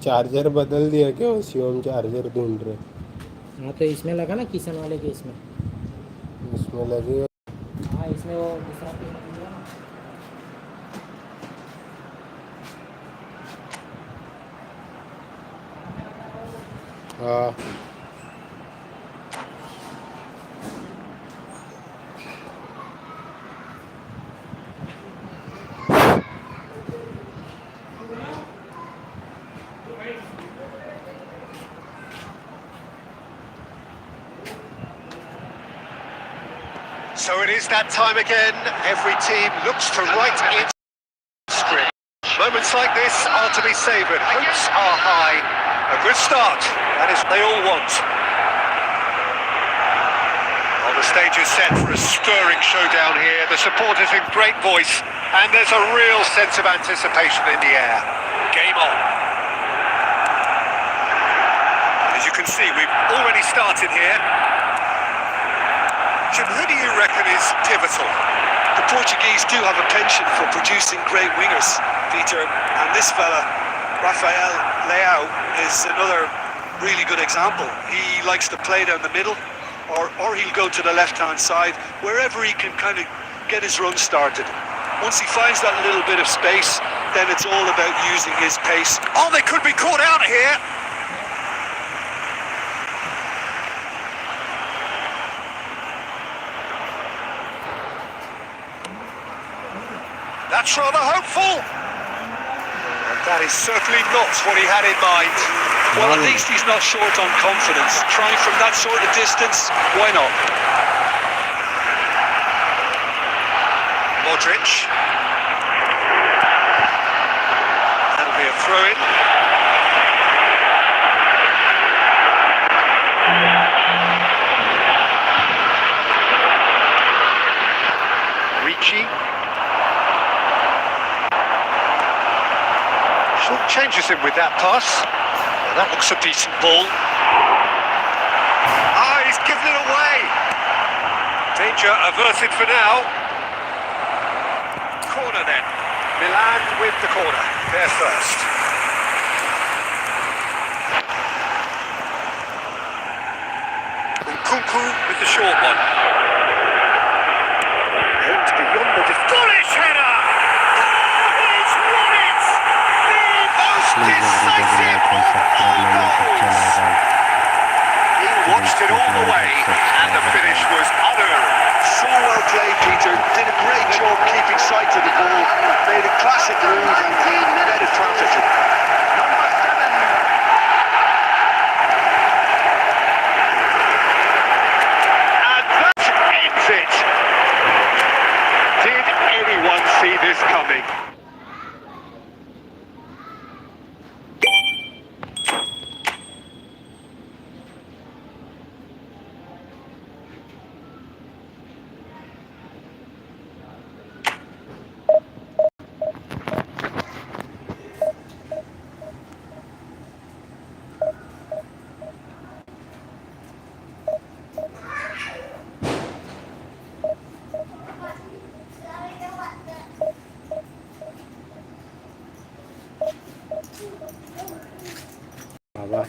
Charger बदल दिया क्या? वो शिवम चार्जर ढूंढ रहे। हाँ तो इसमें लगा ना, किशन वाले के इसमें। इसमें लगे। हाँ इसमें वो दूसरा पिन दिया ना। हाँ So it is that time again. Every team looks to write its script. Moments like this are to be savoured. Hopes are high. A good start. That is what they all want. Well, the stage is set for a stirring showdown here. The supporters in great voice, and there's a real sense of anticipation in the air. Game on. As you can see, we've already started here. Jim, who do you reckon is pivotal? The Portuguese do have a penchant for producing great wingers, Peter, and this fella, Rafael Leao, is another really good example. He likes to play down the middle, or he'll go to the left-hand side, wherever he can kind of get his run started. Once he finds that little bit of space, then it's all about using his pace. Oh, they could be caught out here. That's rather hopeful. And that is certainly not what he had in mind. Well, at least he's not short on confidence. Trying from that sort of distance, why not? Modric. That'll be a throw-in. Ricci. Short changes him with that pass. Well, that looks a decent ball. Ah, he's given it away. Danger averted for now. Corner then. Milan with the corner. They're first. Nkunku with the short one. Aimed beyond the foolish header. He watched it all the way, and the finish was unerring. So well played, Peter. Did a great job keeping sight of the ball. Made a classic move and led it perfectly. Number 7. And that ends it. Did anyone see this coming? Baba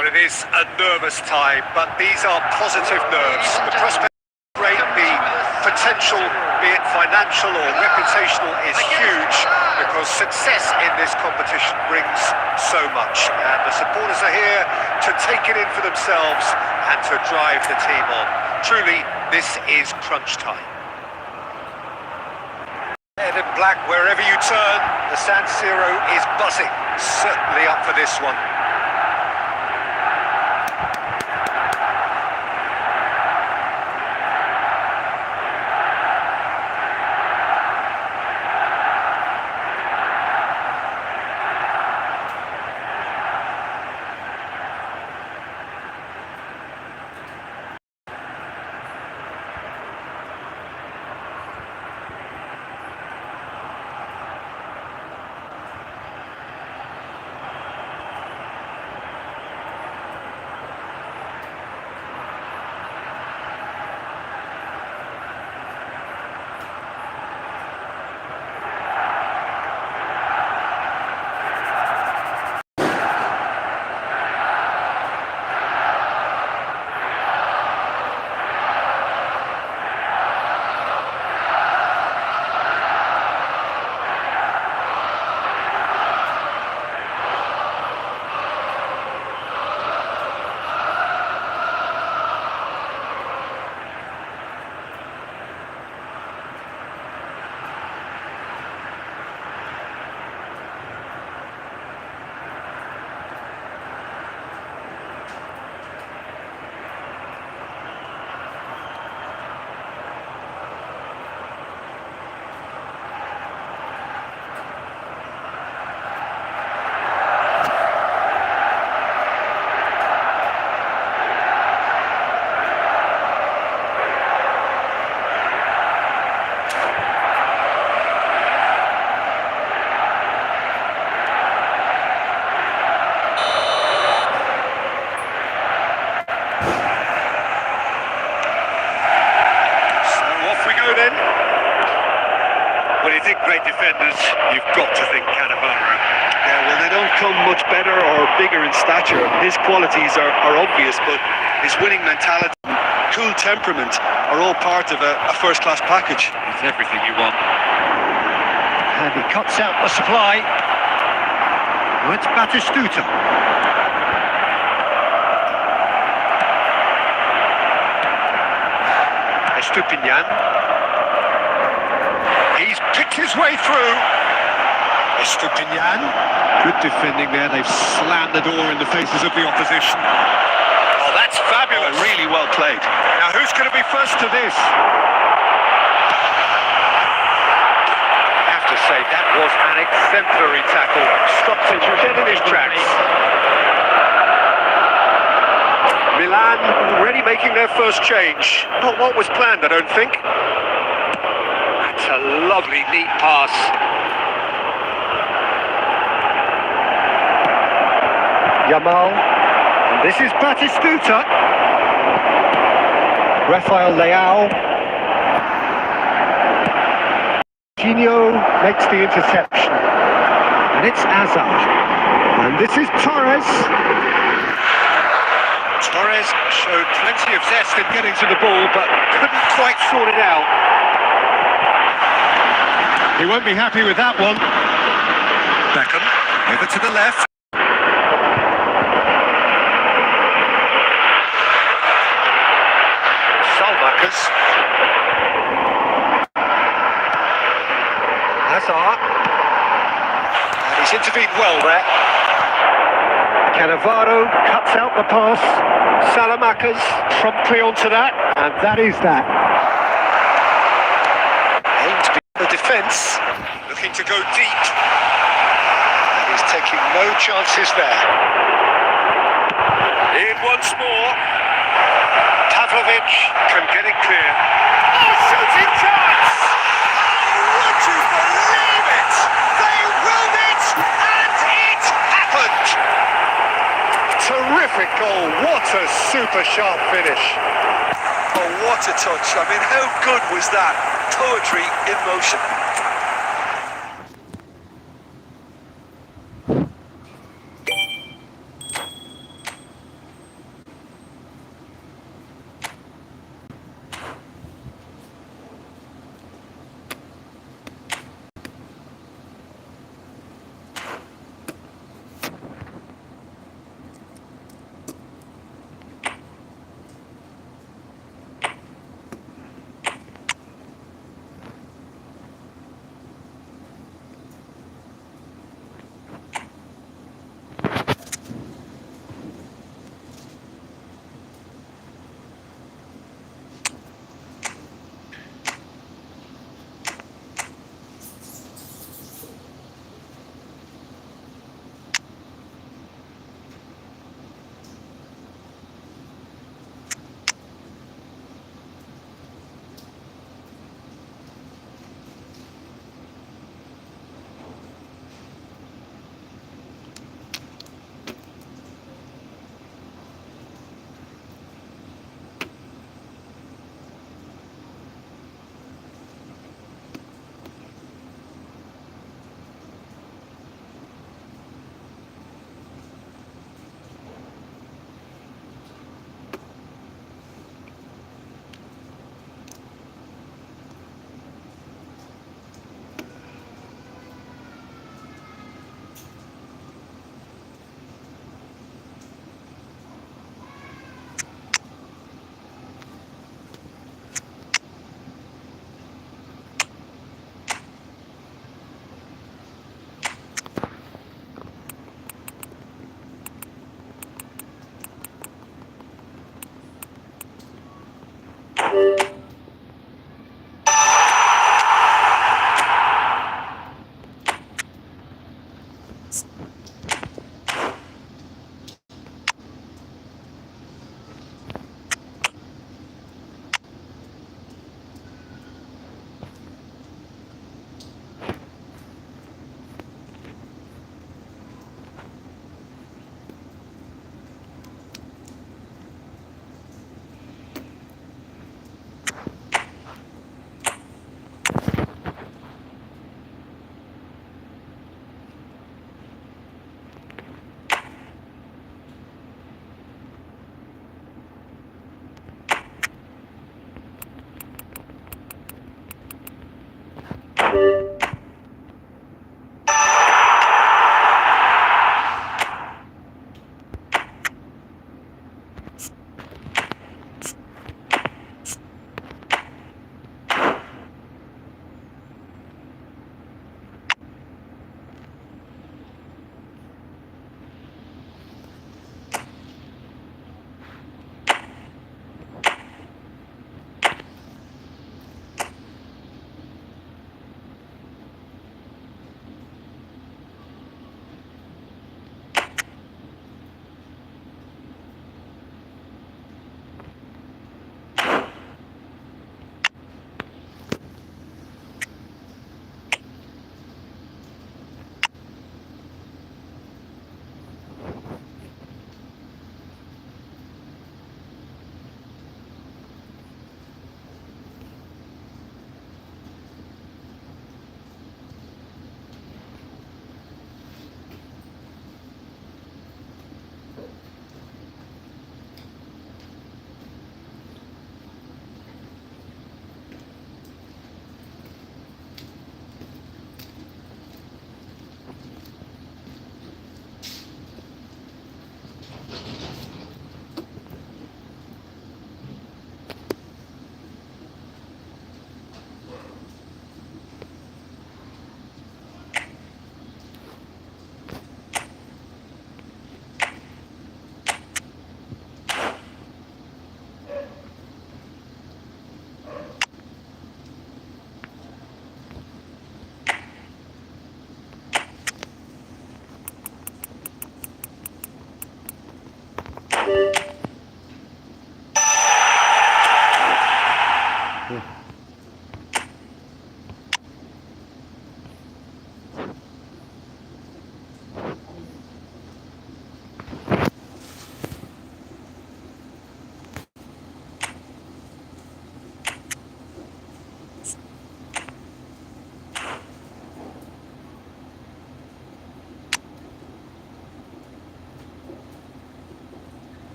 Well, it is a nervous time, but these are positive nerves. The prospect is great, the potential, be it financial or reputational, is huge because success in this competition brings so much. And the supporters are here to take it in for themselves and to drive the team on. Truly, this is crunch time. Red and black wherever you turn, the San Siro is buzzing. Certainly up for this one. When you think great defenders, you've got to think Cannavaro. Yeah, well, they don't come much better or bigger in stature. His qualities are obvious, but his winning mentality, cool temperament are all part of a first-class package. It's everything you want. And he cuts out the supply. Oh, it's Batistuta. Estupinian. He's picked his way through. Estupinian. Good defending there. They've slammed the door in the faces of the opposition. Oh, that's fabulous. Oh, really well played. Now, who's going to be first to this? I have to say, that was an exemplary tackle. Stopped him dead in his tracks. Milan already making their first change. Not what was planned, I don't think. That's a lovely, neat pass. Yamal. And this is Batistuta. Rafael Leao. Coutinho makes the interception. And it's Hazard. And this is Torres. Torres showed plenty of zest in getting to the ball, but couldn't quite sort it out. He won't be happy with that one. Beckham, over to the left. Salmakers. Hazard. And he's intervened well there. Cannavaro cuts out the pass. Salamakers promptly onto that. And that is that. Aimed to be the defence. Looking to go deep. And he's taking no chances there. In once more. Pavlovic can get it clear. Oh, shooting chance! Oh, would you believe it? They willed it, and it happened! Terrific goal. What a super sharp finish. Oh, what a touch. I mean, how good was that? Poetry in motion.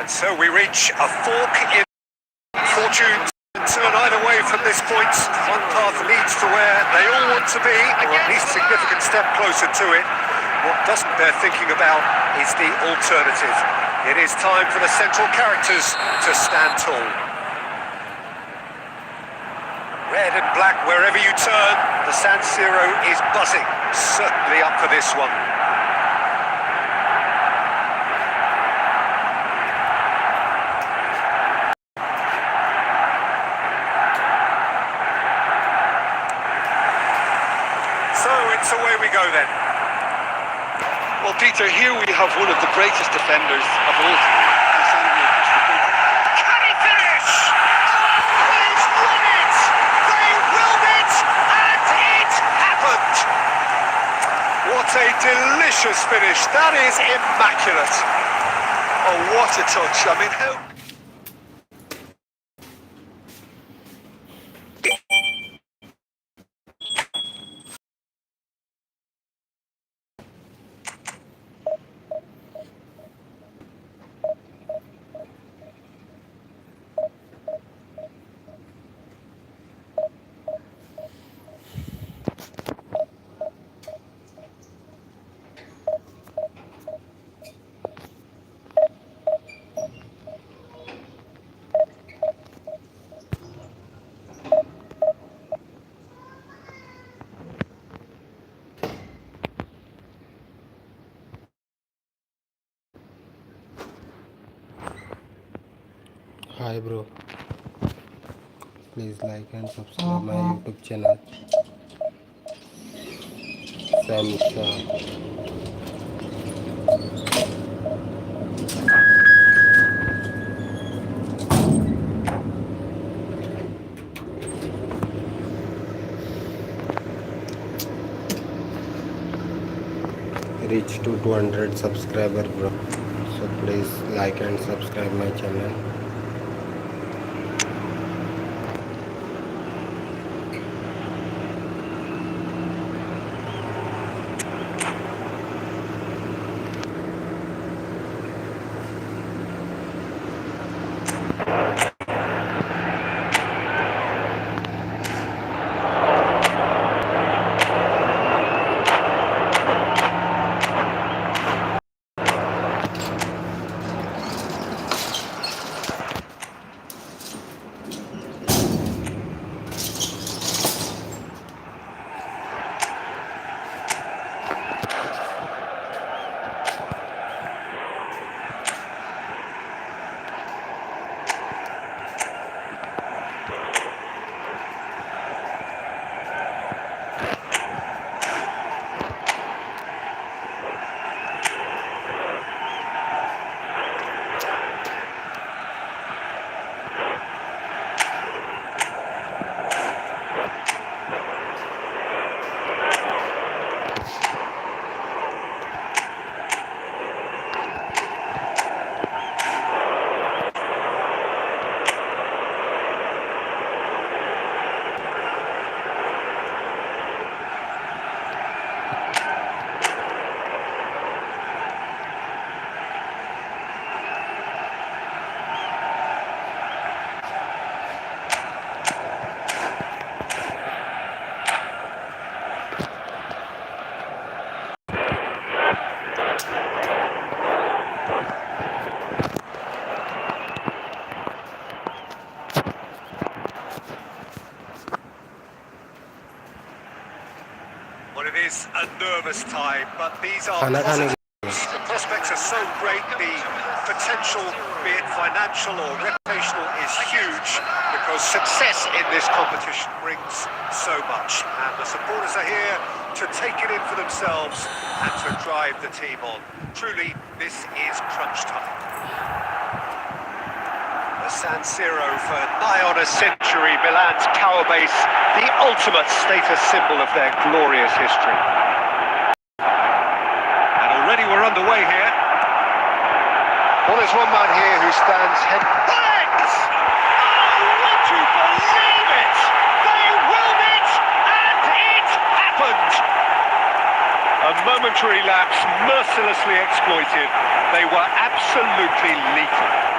And so we reach a fork in fortunes. Turn either way from this point. One path leads to where they all want to be, or at least a significant step closer to it. What doesn't bear thinking about is the alternative. It is time for the central characters to stand tall. Red and black wherever you turn, the San Siro is buzzing. Certainly up for this one. So it's away we go then. Well, Peter, here we have one of the greatest defenders of all time. Can he finish? Oh, he's won it! They willed it, and it happened! What a delicious finish. That is immaculate. Oh, what a touch. I mean, how... Hi bro, please like and subscribe my YouTube channel. Sam Shah. Reach to 200 subscriber bro, so please like and subscribe my channel. Well, it is a nervous time, but these are खाना खाने positive. The prospects are so great, the potential, be it financial or reputational, is huge because success in this competition brings so much. And the supporters are here to take it in for themselves and to drive the team on. Truly, this is crunch time. The San Siro for nigh on a century, Milan's power base, the ultimate status symbol of their glorious history. And already we're underway here. Well, there's one man here who stands head... Thanks! Oh, would you believe it? They willed it, and it happened! A momentary lapse mercilessly exploited. They were absolutely lethal.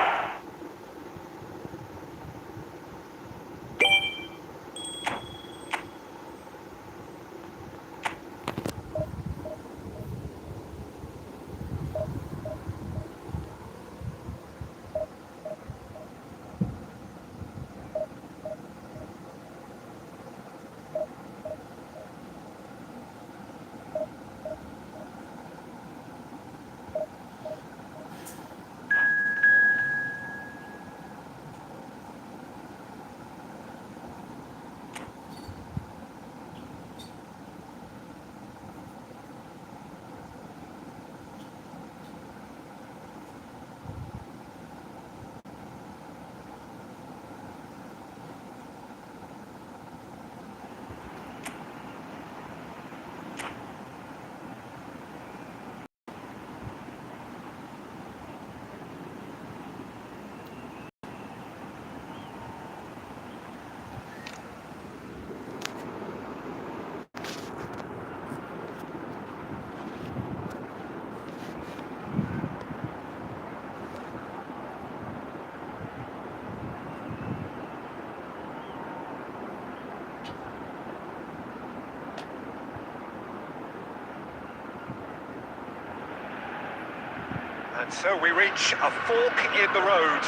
And so we reach a fork in the road.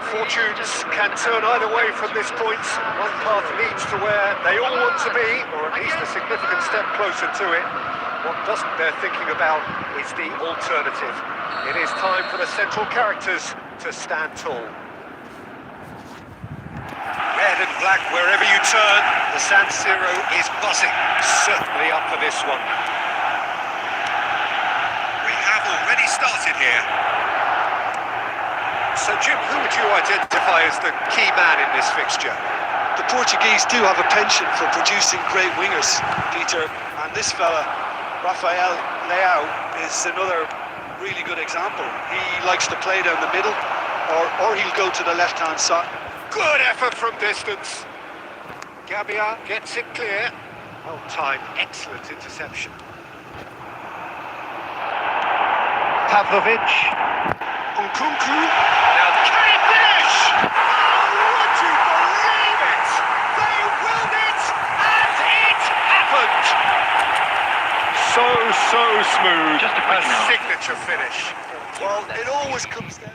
Fortunes can turn either way from this point. One path leads to where they all want to be, or at least a significant step closer to it. What doesn't they're thinking about is the alternative. It is time for the central characters to stand tall. Red and black wherever you turn, the San Siro is buzzing. Certainly up for this one. Already started here. So Jim, who would you identify as the key man in this fixture? The Portuguese do have a penchant for producing great wingers, Peter, and this fella, Rafael Leao, is another really good example. He likes to play down the middle, or he'll go to the left-hand side. Good effort from distance. Gabia gets it clear. Well timed, excellent interception. Pavlovic. Nkunku. Now can he finish? Oh, would you believe it? They willed it, and it happened. So smooth. Just a quick note. Signature finish. Well, it always comes down.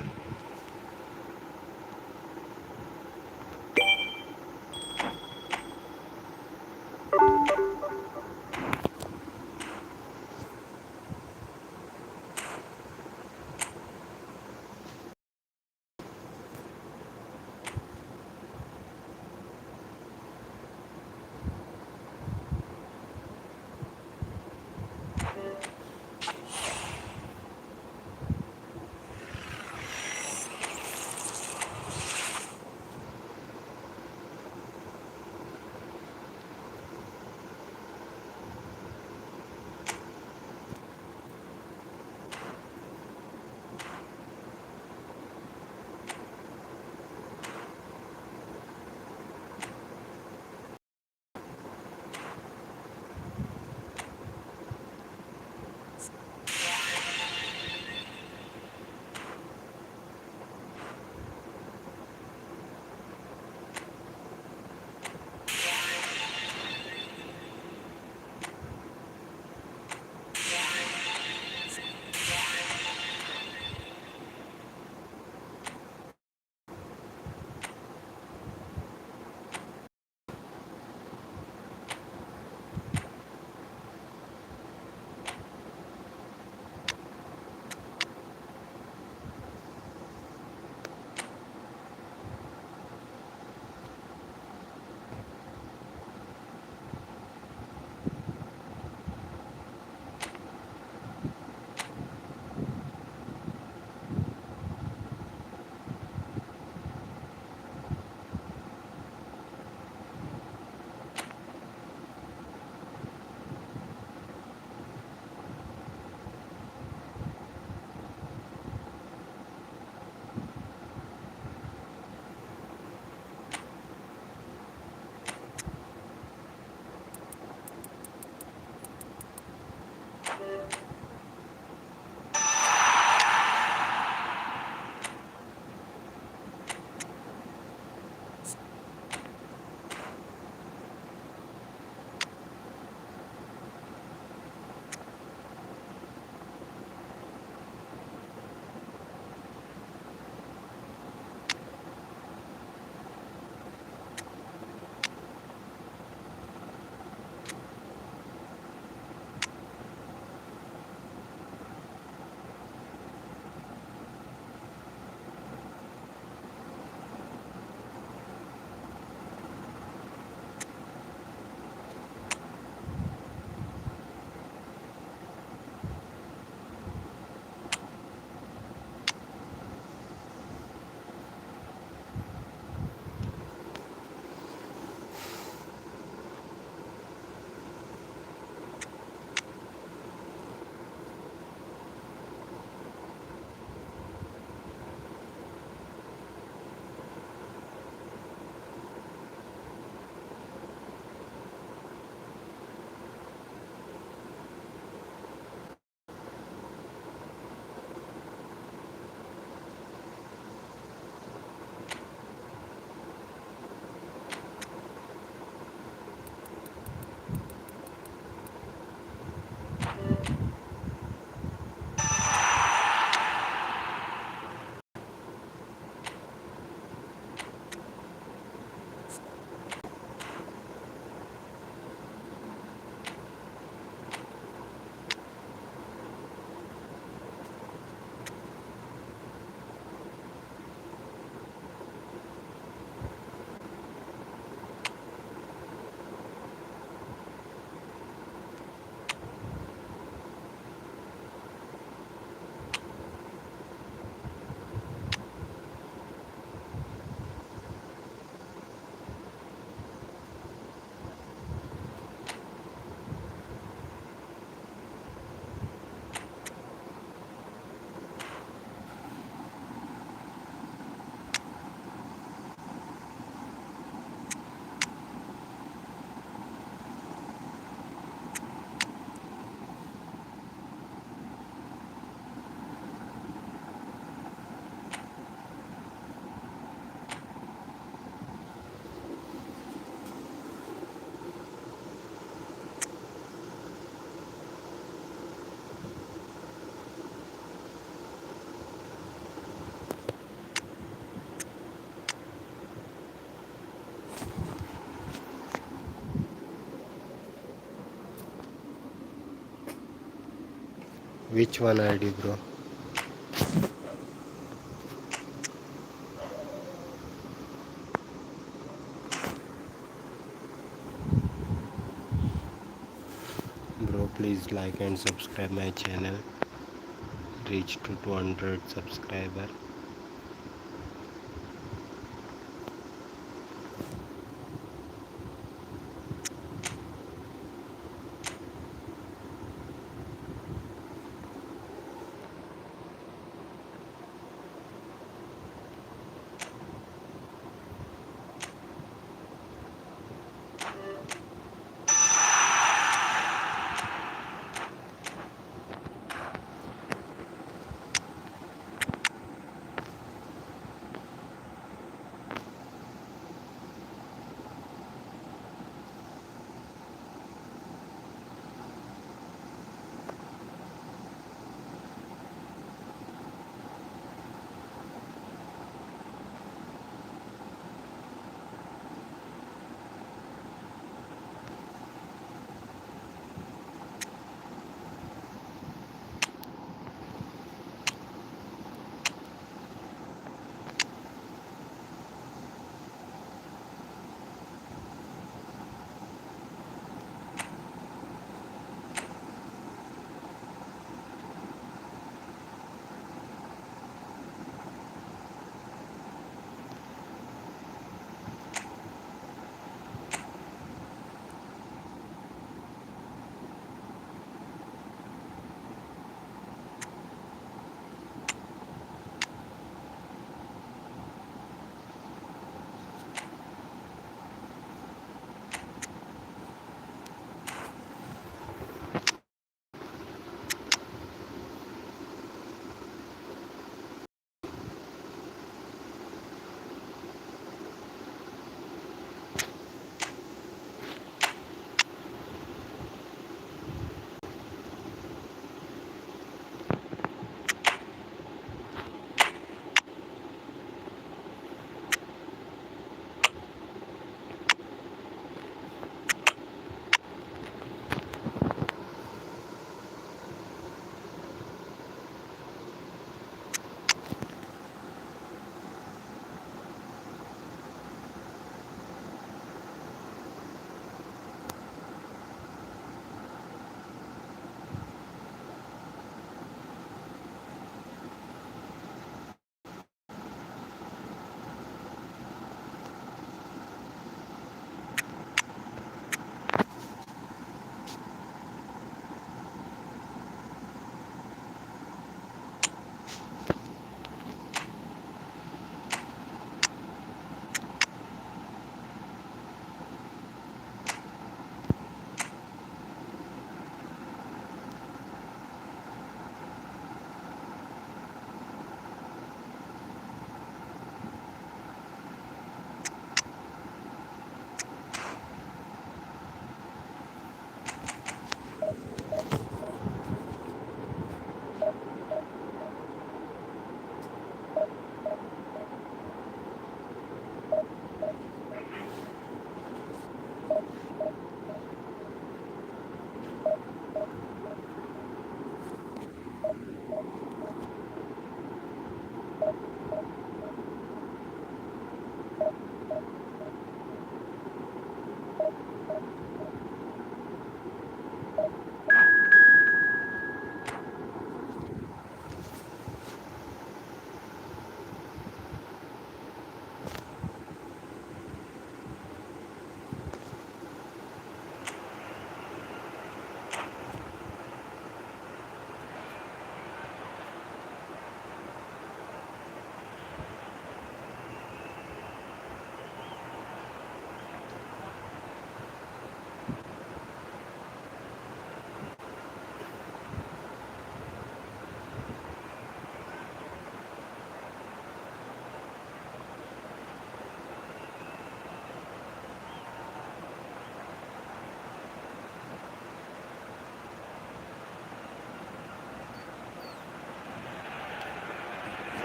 Which one ID, bro? Bro, please like and subscribe my channel. Reach to 200 subscriber.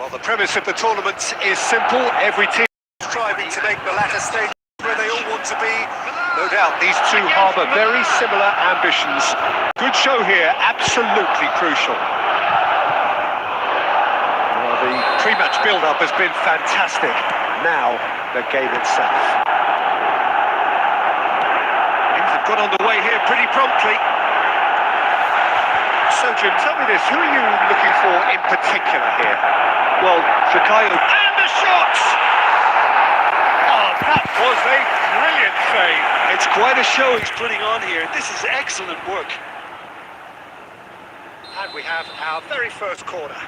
Well, the premise of the tournament is simple. Every team is striving to make the latter stage where they all want to be. No doubt these two harbour very similar ambitions. Good show here, absolutely crucial. Well, the pre-match build-up has been fantastic. Now, the game itself. Things have got underway here pretty promptly. So, Jim, tell me this, who are you looking for in particular here? Well, Fikayo. And the shot! Oh, that was a brilliant save. It's quite a show he's putting on here. This is excellent work. And we have our very first corner.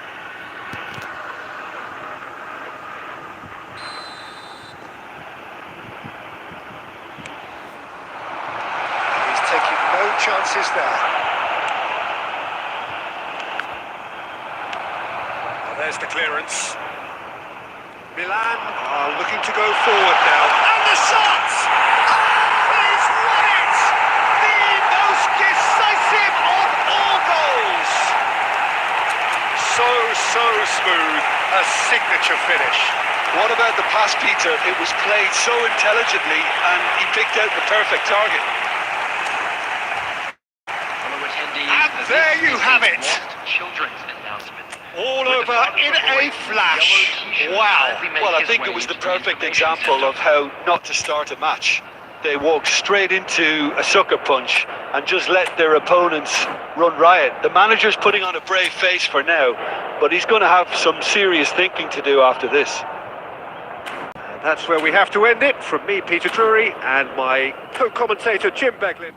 He's taking no chances there. Well, there's the clearance. Milan are looking to go forward now. And the shot! He's won it! The most decisive of all goals! So smooth. A signature finish. What about the pass, Peter? It was played so intelligently and he picked out the perfect target. And there you have it! Children's announcement. All over in a flash. Wow. Well, I think it was the perfect example of how not to start a match. They walked straight into a sucker punch and just let their opponents run riot. The manager's putting on a brave face for now, but he's going to have some serious thinking to do after this. And that's where we have to end it. From me, Peter Drury, and my co-commentator, Jim Beglin.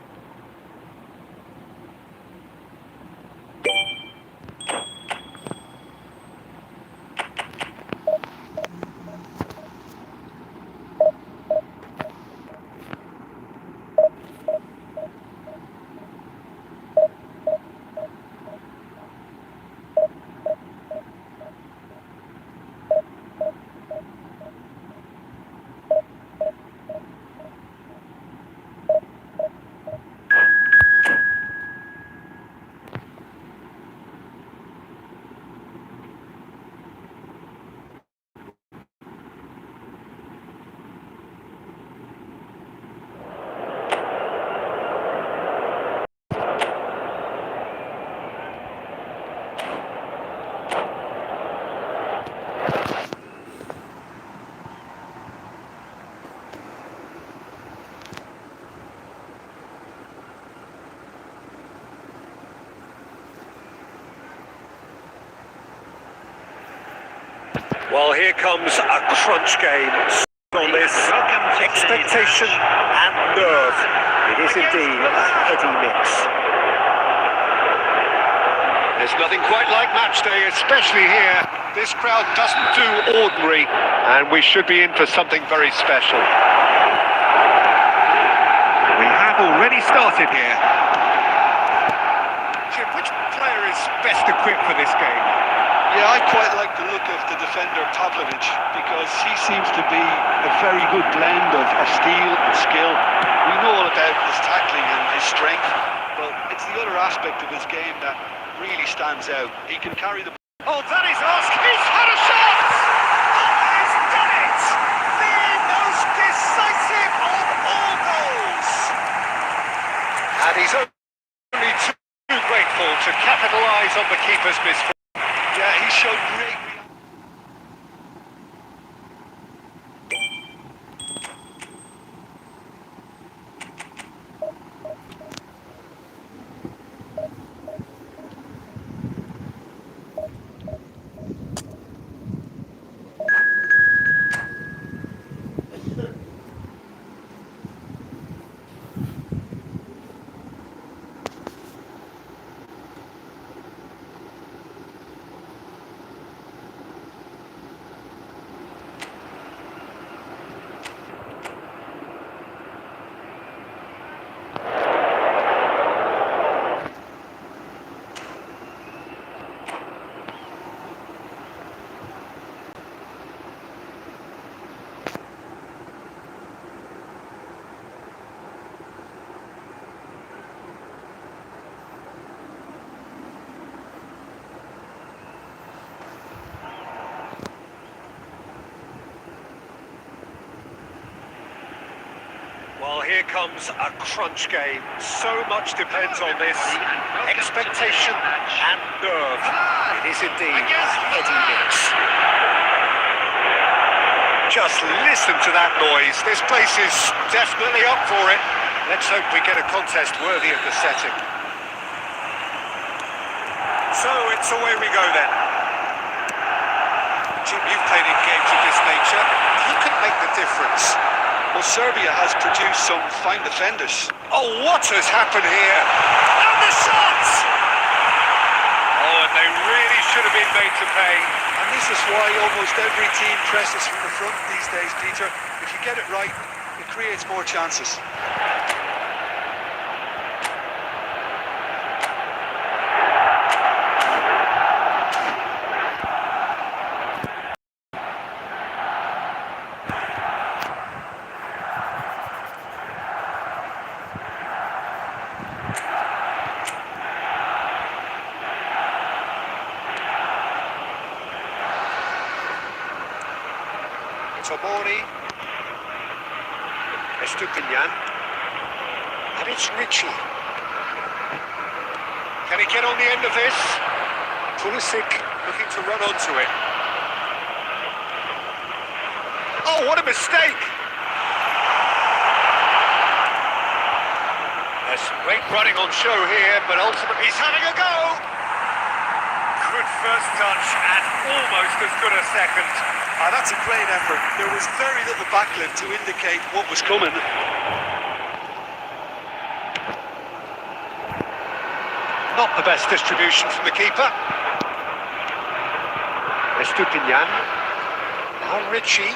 Well, here comes a crunch game on this. Expectation and nerve. It is indeed a heady mix. There's nothing quite like match day, especially here. This crowd doesn't do ordinary, and we should be in for something very special. We have already started here. Jim, which player is best equipped for this game? Yeah, I quite like the look of the defender Pavlovic because he seems to be a very good blend of steel and skill. We know all about his tackling and his strength, but it's the other aspect of his game that really stands out. He can carry the... Oh, that is asked. He's had a shot! He's done it! The most decisive of all goals! And he's only too grateful to capitalise on the keeper's misfortune. Yeah, he showed great... Well, here comes a crunch game. So much depends on this. Expectation and nerve. It is indeed a heady mix. Just listen to that noise. This place is definitely up for it. Let's hope we get a contest worthy of the setting. So it's away we go then. Jim, you've played in games of this nature. Who can make the difference? Well, Serbia has produced some fine defenders. Oh, what has happened here? And the shots! Oh, and they really should have been made to pay. And this is why almost every team presses from the front these days, Peter. If you get it right, it creates more chances. Tomori, Estupinian, and it's Richie. Can he get on the end of this? Pulisic looking to run onto it. Oh, what a mistake! There's great running on show here, but ultimately he's having a go! Good first touch and almost as good a second. That's a great effort. There was very little backlift to indicate what was coming. Not the best distribution from the keeper. Estupinian. Now Richie.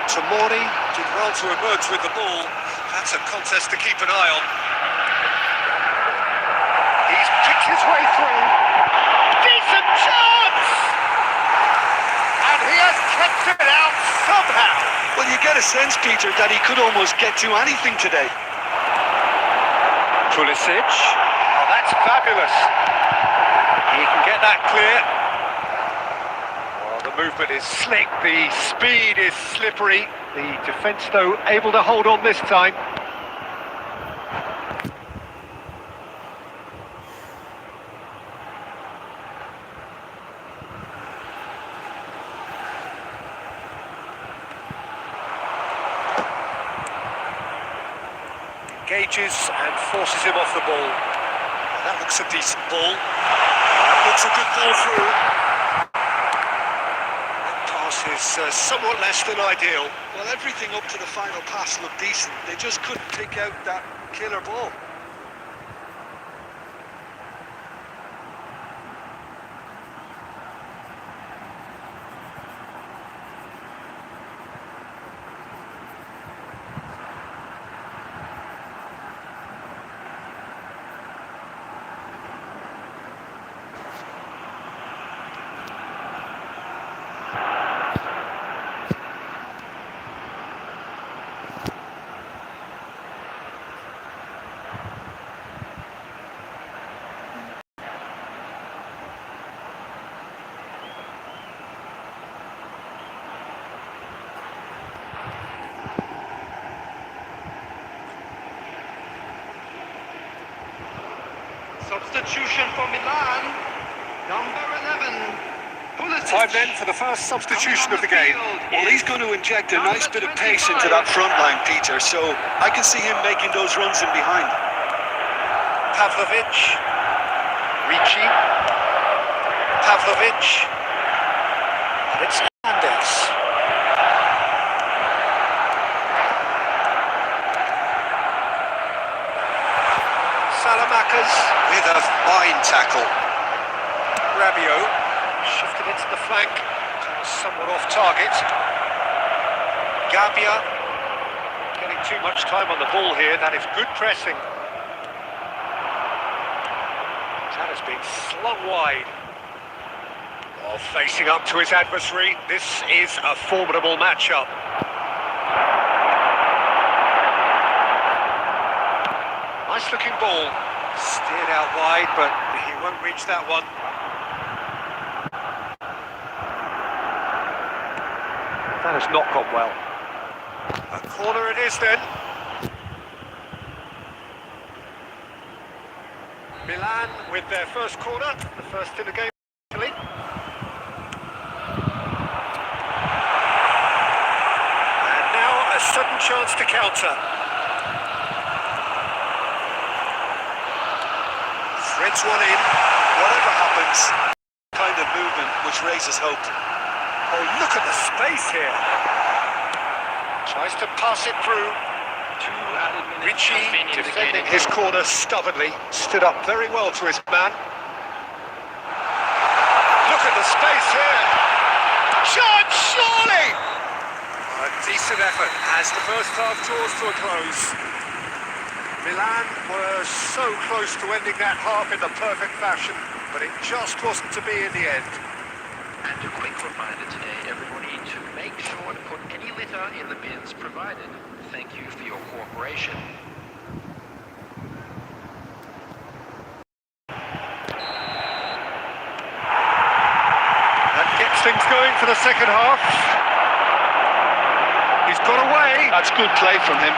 Tomori did well to emerge with the ball. That's a contest to keep an eye on. He's picked his way through. Decent chance! And he has kept it out somehow. Well, you get a sense, Peter, that he could almost get to anything today. Pulisic. Oh, that's fabulous. He can get that clear. Well, the movement is slick, the speed is slippery. The defence, though, able to hold on this time. Engages and forces him off the ball. That looks a decent ball. That looks a good ball through. That pass is somewhat less than ideal. Well, everything up to the final pass looked decent. They just couldn't pick out that killer ball. Substitution for Milan, number 11, Pulisic. Time then for the first substitution of the game. Well, he's going to inject a nice bit of pace into that front line, Peter, so I can see him making those runs in behind. Pavlovic. Ricci. Pavlovic. And it's Hernandez. Salamakas with a fine tackle. Rabiot shifted into the flank. Somewhat off target. Gabia getting too much time on the ball here. That is good pressing. That has been slung wide. While facing up to his adversary, this is a formidable matchup. Nice looking ball. Steered out wide, but he won't reach that one. That has not gone well. A corner it is then. Milan with their first corner, the first in the game, actually. And now a sudden chance to counter. Threads one in. Whatever happens, kind of movement which raises hope. Oh, look at the space here. Tries to pass it through. 2 added minutes Richie have been defending indicated. his corner stubbornly, stood up very well to his man. Look at the space here. Chance, surely! A decent effort as the first half draws to a close. Milan were so close to ending that half in the perfect fashion, but it just wasn't to be in the end. And a quick reminder today, everybody, to make sure to put any litter in the bins provided. Thank you for your cooperation. That gets things going for the second half. He's got away. That's good play from him.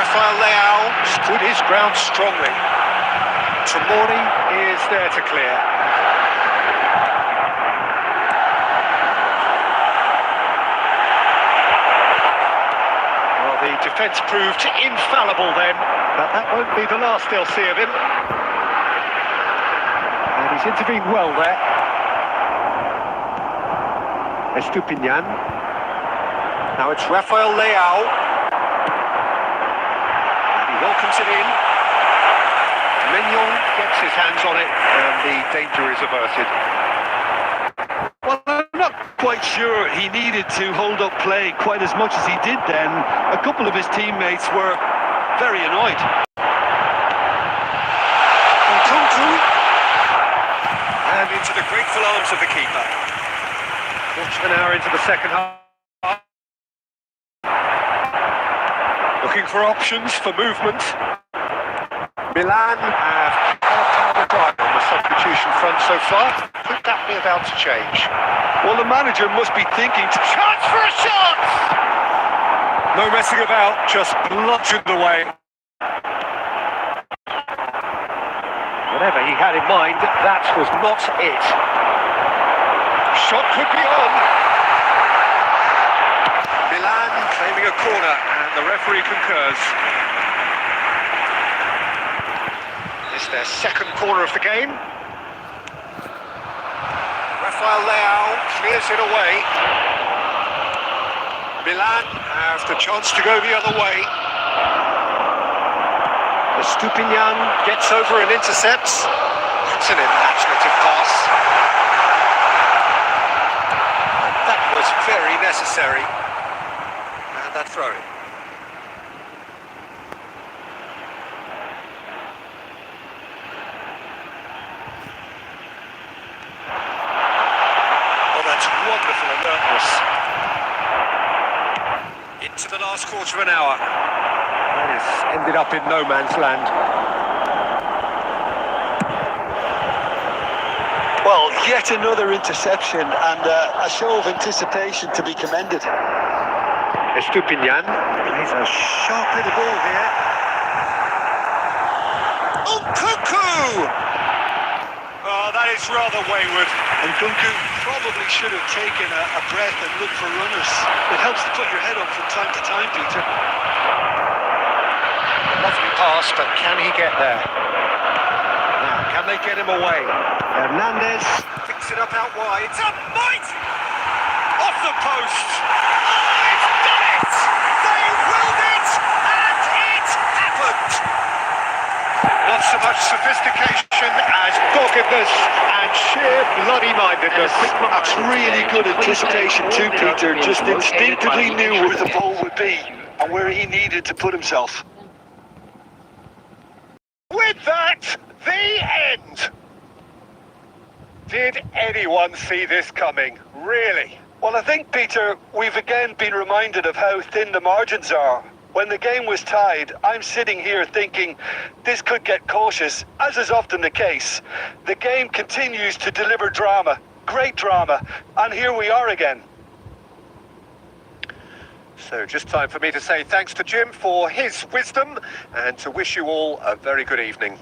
Rafael Leao stood his ground strongly. Tomori is there to clear. Well, the defence proved infallible then, but that won't be the last they'll see of him. And he's intervened well there. Estupinian. Now it's Rafael Leao. Welcomes it in. Mignon gets his hands on it, and the danger is averted. Well, I'm not quite sure he needed to hold up play quite as much as he did then. A couple of his teammates were very annoyed. Nkunku. And into the grateful arms of the keeper. Quarter of an hour into the second half. Looking for options for movement. Milan have the drive on the substitution front so far. Could that be about to change? Well, the manager must be thinking to... Chance for a shot! No messing about, just bludgeoned away. Whatever he had in mind, that was not it. Shot could be on. Milan claiming a corner, and the referee concurs. It's their second corner of the game. Rafael Leao clears it away. Milan have the chance to go the other way. Estupinian gets over and intercepts. That's an imaginative pass. And that was very necessary. And that throw in. Oh, that's wonderful alertness. Into the last quarter of an hour. That has ended up in no man's land. Well, yet another interception and a show of anticipation to be commended. Estupinian plays a sharp little ball here. Nkunku! Oh, that is rather wayward. And Nkunku probably should have taken a breath and looked for runners. It helps to put your head up from time to time, Peter. Lovely pass, but can he get there? Now, can they get him away? Hernandez picks it up out wide. It's a bite! Off the post! They've done it! They willed it! And it happened! Not so much sophistication as doggedness and sheer bloody-mindedness. That's really good anticipation too, Peter. Just instinctively knew where the ball would be and where he needed to put himself. With that, the end! Did anyone see this coming? Really? Well, I think, Peter, we've again been reminded of how thin the margins are. When the game was tied, I'm sitting here thinking this could get cautious, as is often the case. The game continues to deliver drama, great drama, and here we are again. So just time for me to say thanks to Jim for his wisdom and to wish you all a very good evening.